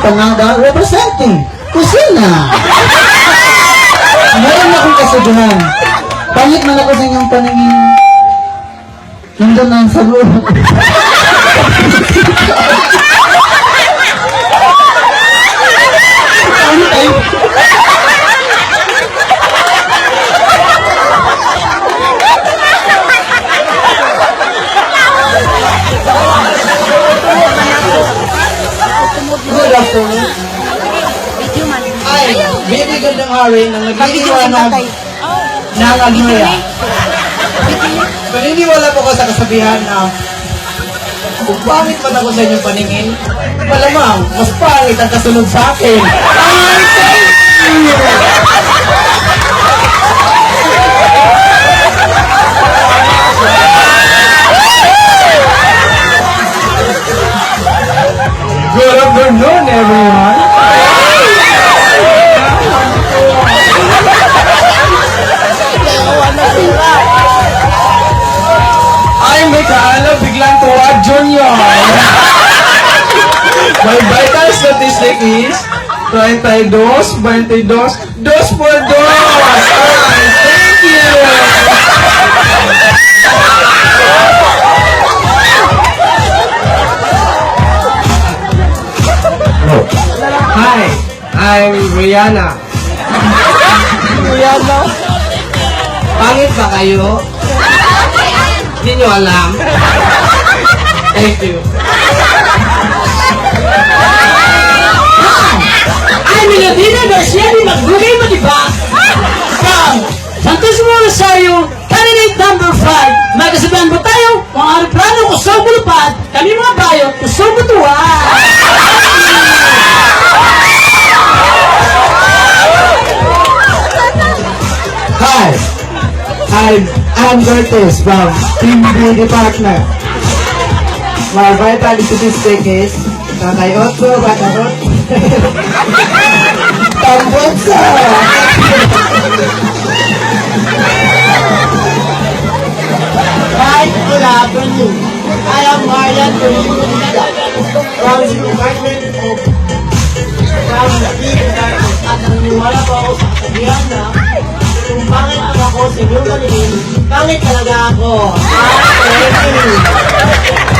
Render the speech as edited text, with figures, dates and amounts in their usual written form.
Pampanga representing kusina. Meron akong kasabihan. Pangit man ako sa inyong paningin. Nandun ang sagot. Good afternoon. Ay, baby gandang hari na nagliliwanag ng agnoya. Paniniwala po ko sa kasabihan na kung pangit man ako sa inyong paningin, malamang mas pangit ang kasunod sa akin. Ay, thank you! Good afternoon, everyone. Ay, may kaalam, biglang tuwa, Junior. My vital statistic is 32, 22, 2 por 2. Ay, thank you. Hi, I'm Rihanna. Rihanna? Pangit ba kayo? Hindi nyo alam? Thank you. I'm Melodina Garcia di Magbugay mo, diba? From Santos Rosario, candidate number 5. May kasabihan po tayo, mga aeroplano kusog bulupad, kami mga bayo, kusog butuan. Hi, I'm Curtis from Team B Department. My vital statistic is Tatay Otto, Batarot, Tambotsa. Hi, good afternoon. I am Marian Tulita from the Department of at naniniwala po ako sa kasabihan na kung pangit ang ako sa inyong paningin, pangit talaga ako. Thank you.